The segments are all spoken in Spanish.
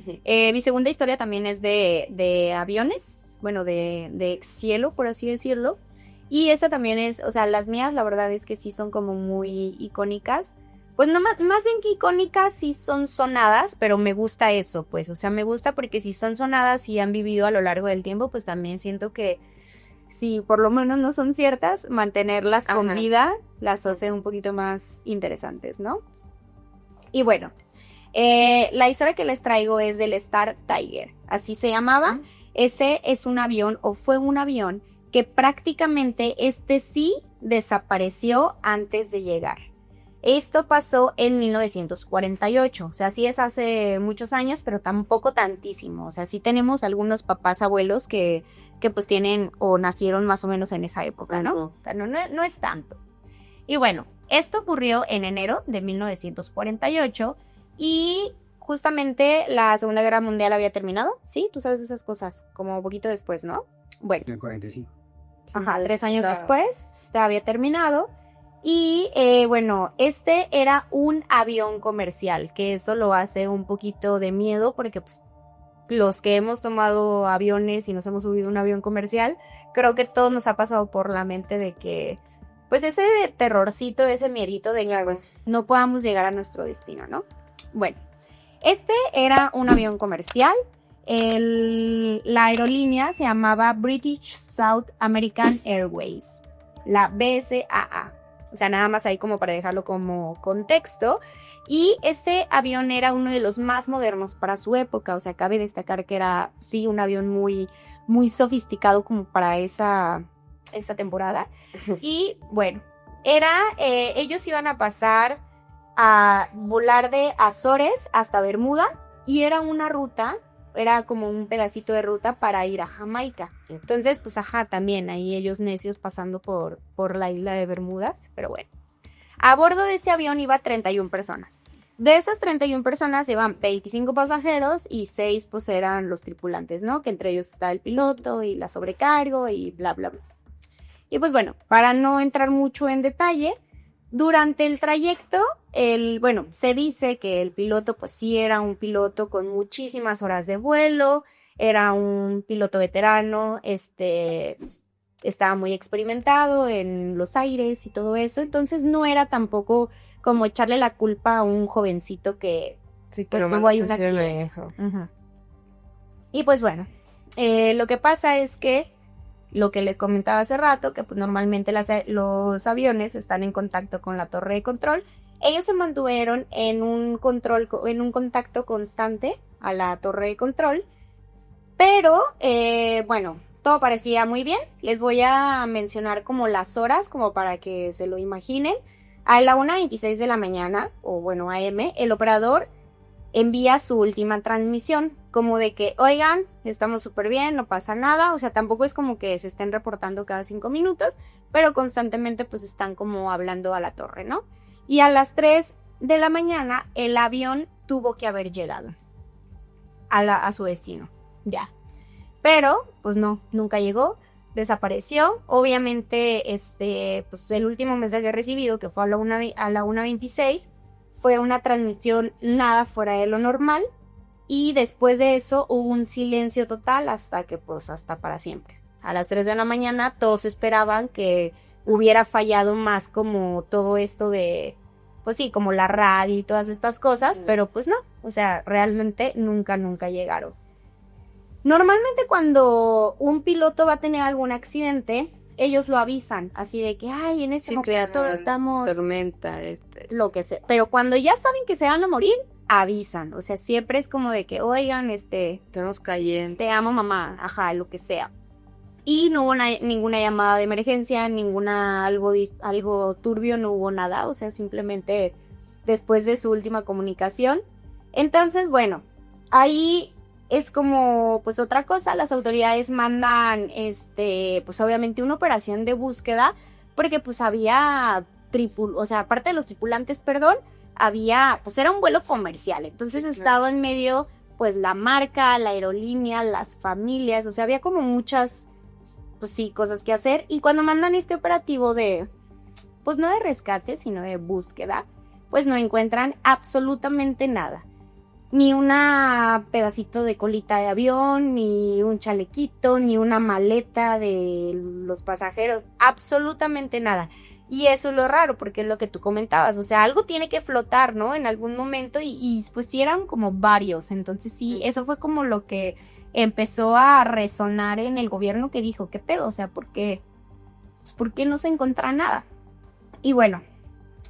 Mi segunda historia también es de aviones, bueno, de cielo, por así decirlo. Y esta también es, o sea, las mías la verdad es que sí son como muy icónicas. Pues no más bien que icónicas, sí son sonadas, pero me gusta eso, pues, o sea, me gusta porque si son sonadas y han vivido a lo largo del tiempo, pues también siento que si por lo menos no son ciertas, mantenerlas con vida las hace un poquito más interesantes, ¿no? Y bueno, la historia que les traigo es del Star Tiger, así se llamaba. Ese es un avión o fue un avión que prácticamente sí desapareció antes de llegar. Esto pasó en 1948, o sea, sí es hace muchos años, pero tampoco tantísimo. O sea, sí tenemos algunos papás, abuelos que pues tienen o nacieron más o menos en esa época, ¿no? O sea, no es tanto. Y bueno, esto ocurrió en enero de 1948 y justamente la Segunda Guerra Mundial había terminado, ¿sí? Tú sabes esas cosas, como un poquito después, ¿no? Bueno. En el 45. Ajá, 3 años después, ya había terminado. Y bueno, este era un avión comercial, que eso lo hace un poquito de miedo porque pues los que hemos tomado aviones y nos hemos subido a un avión comercial, creo que todo nos ha pasado por la mente de que, pues ese terrorcito, ese miedito de que pues, no podamos llegar a nuestro destino, ¿no? Bueno, este era un avión comercial. La aerolínea se llamaba British South American Airways, la BSAA. O sea, nada más ahí como para dejarlo como contexto. Y este avión era uno de los más modernos para su época. O sea, cabe destacar que era, sí, un avión muy, muy sofisticado como para esta temporada. Y bueno, ellos iban a pasar a volar de Azores hasta Bermuda. Y era una ruta, era como un pedacito de ruta para ir a Jamaica. Entonces, pues ajá, también ahí ellos necios pasando por la isla de Bermudas. Pero bueno. A bordo de ese avión iba 31 personas. De esas 31 personas iban 25 pasajeros y 6 pues eran los tripulantes, ¿no? Que entre ellos está el piloto y la sobrecargo y bla, bla, bla. Y pues bueno, para no entrar mucho en detalle, durante el trayecto, bueno, se dice que el piloto pues sí era un piloto con muchísimas horas de vuelo, era un piloto veterano, estaba muy experimentado en los aires y todo eso, entonces no era tampoco como echarle la culpa a un jovencito que sí, que no tuvo ahí una Y pues bueno, lo que pasa es que lo que le comentaba hace rato, que pues normalmente los aviones están en contacto con la torre de control, ellos se mantuvieron en un contacto constante a la torre de control, pero bueno, todo parecía muy bien. Les voy a mencionar como las horas, como para que se lo imaginen. A la 1:26 de la mañana, o bueno, AM, el operador envía su última transmisión, como de que, oigan, estamos súper bien, no pasa nada, o sea, tampoco es como que se estén reportando cada 5 minutos, pero constantemente pues están como hablando a la torre, ¿no? Y a las 3 de la mañana el avión tuvo que haber llegado a su destino, ya. Pero, pues no, nunca llegó, desapareció. Obviamente, pues el último mensaje recibido, que fue a la 1:26, fue una transmisión nada fuera de lo normal. Y después de eso hubo un silencio total hasta para siempre. A las 3 de la mañana todos esperaban que hubiera fallado más como todo esto de, pues sí, como la radio y todas estas cosas, pero pues no, o sea, realmente nunca llegaron. Normalmente cuando un piloto va a tener algún accidente, ellos lo avisan, así de que, ay, en este momento estamos... tormenta, lo que sea. Pero cuando ya saben que se van a morir, avisan. O sea, siempre es como de que, oigan, estamos cayendo. Te amo, mamá, ajá, lo que sea. Y no hubo ninguna llamada de emergencia, algo turbio, no hubo nada. O sea, simplemente después de su última comunicación. Entonces, bueno, ahí es como, pues otra cosa, las autoridades mandan, pues obviamente una operación de búsqueda, porque pues había aparte de los tripulantes, pues era un vuelo comercial, entonces sí, estaba en medio, pues la marca, la aerolínea, las familias, o sea, había como muchas, pues sí, cosas que hacer, y cuando mandan este operativo pues no de rescate, sino de búsqueda, pues no encuentran absolutamente nada. ni una pedacito de colita de avión, ni un chalequito, ni una maleta de los pasajeros, absolutamente nada. Y eso es lo raro, porque es lo que tú comentabas, o sea, algo tiene que flotar, ¿no? En algún momento, y pues sí eran como varios, entonces sí, eso fue como lo que empezó a resonar en el gobierno, que dijo, ¿qué pedo? O sea, ¿por qué no se encontraba nada? Y bueno,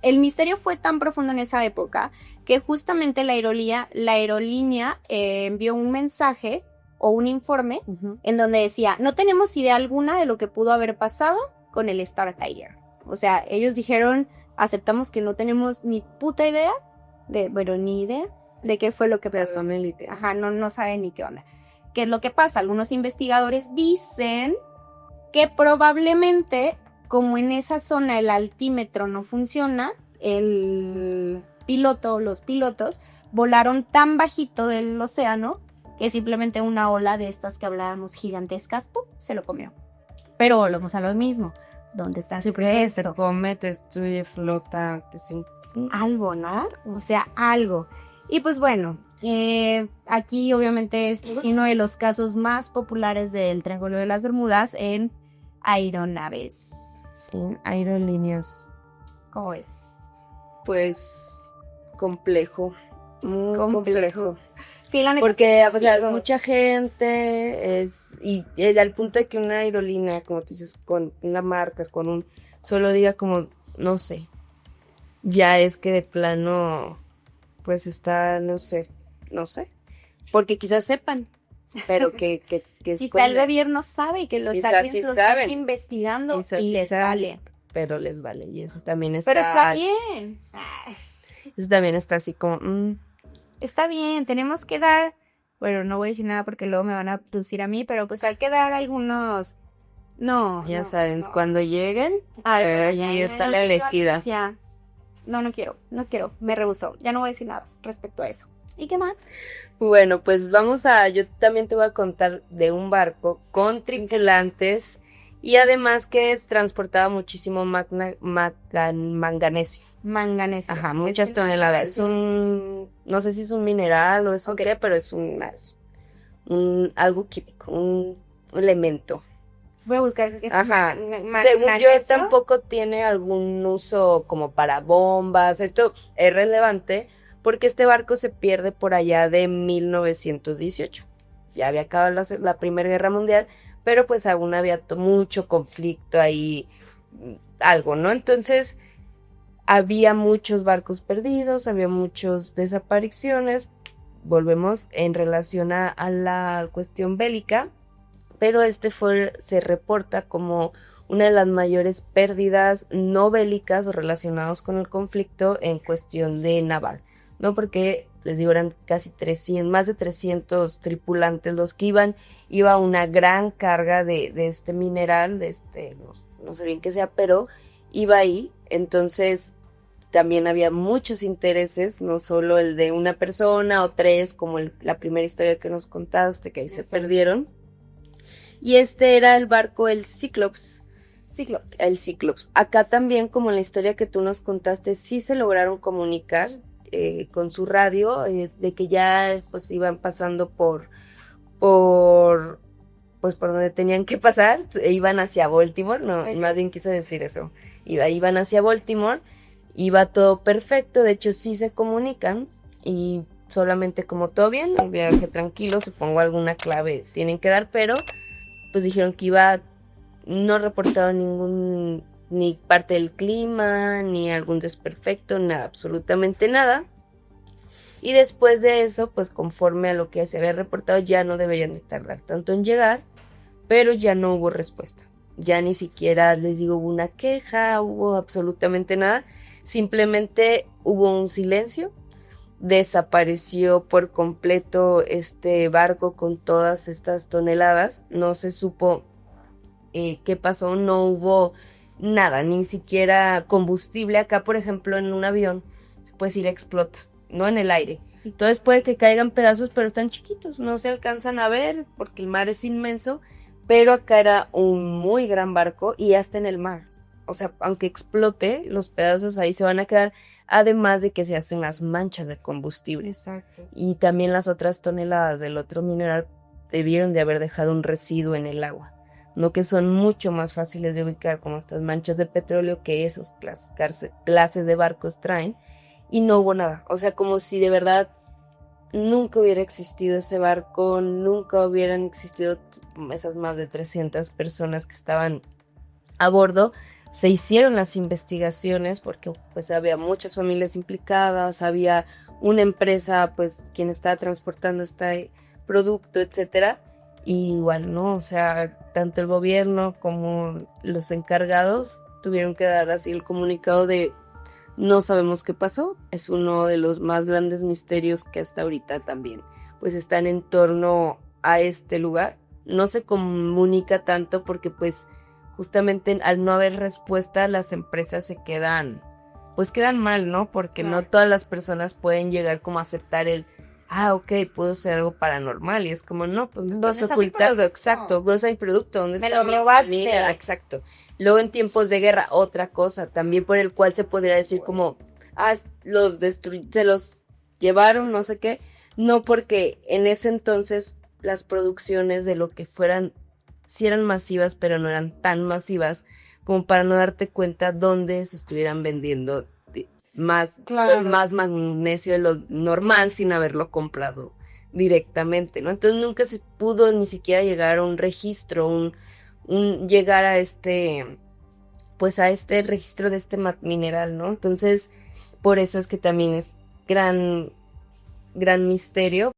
el misterio fue tan profundo en esa época que justamente la aerolínea envió un mensaje o un informe en donde decía, no tenemos idea alguna de lo que pudo haber pasado con el Star Tiger. O sea, ellos dijeron, aceptamos que no tenemos ni puta idea, ni idea de qué fue lo que pasó. Ajá, no saben ni qué onda. ¿Qué es lo que pasa? Algunos investigadores dicen que probablemente, como en esa zona el altímetro no funciona, los pilotos volaron tan bajito del océano que simplemente una ola de estas que hablábamos gigantescas, ¡pum!, se lo comió. Pero volvemos a lo mismo. ¿Dónde está sí, porque se come, te destruye, flota, algo, ¿no? O sea, algo. Y pues bueno, aquí obviamente es uno de los casos más populares del Triángulo de las Bermudas en aeronaves. En aerolíneas. ¿Cómo es? Pues complejo. Muy complejo. Sí, la neta. Porque, o sea, mucha gente y al punto de que una aerolínea, como tú dices, con una marca, con un solo diga como, no sé, ya es que de plano, pues está, no sé, porque quizás sepan, pero que quizá el gobierno sabe que los aliens lo están investigando y les vale. Pero les vale, y eso también está... Pero está bien. Eso también está así como... Está bien, tenemos que dar, bueno, no voy a decir nada porque luego me van a abducir a mí, pero pues hay que dar algunos, ya saben, cuando lleguen, ya está la elegida. Ya, no quiero, me rehusó, ya no voy a decir nada respecto a eso. ¿Y qué más? Bueno, pues yo también te voy a contar de un barco con tripulantes y además que transportaba muchísimo manganesio. Manganesio. Ajá, muchas toneladas. Es no sé si es un mineral o es un qué, pero es algo químico, un elemento. Voy a buscar qué es. Ajá. Según yo, tampoco tiene algún uso como para bombas. Esto es relevante porque este barco se pierde por allá de 1918. Ya había acabado la Primera Guerra Mundial, pero pues aún había mucho conflicto ahí, algo, ¿no? Entonces había muchos barcos perdidos, había muchas desapariciones, volvemos en relación a la cuestión bélica, pero se reporta como una de las mayores pérdidas no bélicas o relacionadas con el conflicto en cuestión de naval, ¿no? Porque, les digo, eran casi más de 300 tripulantes los que iba una gran carga de este mineral, no sé bien qué sea, pero iba ahí, entonces también había muchos intereses, no solo el de una persona o tres, como la primera historia que nos contaste, que ahí se perdieron. Y este era el barco, el Cyclops. El Cyclops. Acá también, como en la historia que tú nos contaste, sí se lograron comunicar con su radio, de que ya pues iban pasando por donde tenían que pasar, iban hacia Baltimore, no, más bien quise decir eso, iban hacia Baltimore, iba todo perfecto, de hecho sí se comunican y solamente como todo bien, el viaje tranquilo, supongo alguna clave tienen que dar, pero pues dijeron que no reportaron ni parte del clima, ni algún desperfecto, nada, absolutamente nada. Y después de eso, pues conforme a lo que se había reportado, ya no deberían de tardar tanto en llegar, pero ya no hubo respuesta. Ya ni siquiera, les digo, hubo una queja, hubo absolutamente nada. Simplemente hubo un silencio. Desapareció por completo este barco con todas estas toneladas. No se supo qué pasó, no hubo nada, ni siquiera combustible. Acá, por ejemplo, en un avión, se puede decir explota, no en el aire. Sí. Entonces puede que caigan pedazos, pero están chiquitos, no se alcanzan a ver porque el mar es inmenso, pero acá era un muy gran barco y hasta en el mar. o sea, aunque explote, los pedazos ahí se van a quedar, además de que se hacen las manchas de combustible. Exacto. Y también las otras toneladas del otro mineral debieron de haber dejado un residuo en el agua, no que son mucho más fáciles de ubicar como estas manchas de petróleo que esos clases de barcos traen, y no hubo nada, o sea, como si de verdad nunca hubiera existido ese barco, nunca hubieran existido esas más de 300 personas que estaban a bordo. Se hicieron las investigaciones porque pues había muchas familias implicadas, había una empresa pues quien estaba transportando este producto, etcétera, y igual, ¿no? O sea, tanto el gobierno como los encargados tuvieron que dar así el comunicado de no sabemos qué pasó. Es uno de los más grandes misterios que hasta ahorita también pues están en torno a este lugar. No se comunica tanto porque pues justamente al no haber respuesta las empresas se quedan mal, ¿no? Porque no todas las personas pueden llegar como a aceptar ok, pudo ser algo paranormal, y es como, no, pues me estás ocultando, exacto, ¿dónde está mi producto? ¿Dónde está mi robaste? Exacto. Luego en tiempos de guerra, otra cosa, también por el cual se podría decir como, se los llevaron, no sé qué, no, porque en ese entonces las producciones de lo que fueran, sí eran masivas, pero no eran tan masivas como para no darte cuenta dónde se estuvieran vendiendo más magnesio de lo normal sin haberlo comprado directamente, ¿no? Entonces nunca se pudo ni siquiera llegar a un registro, llegar a pues a este registro de este mineral, ¿no? Entonces, por eso es que también es gran misterio,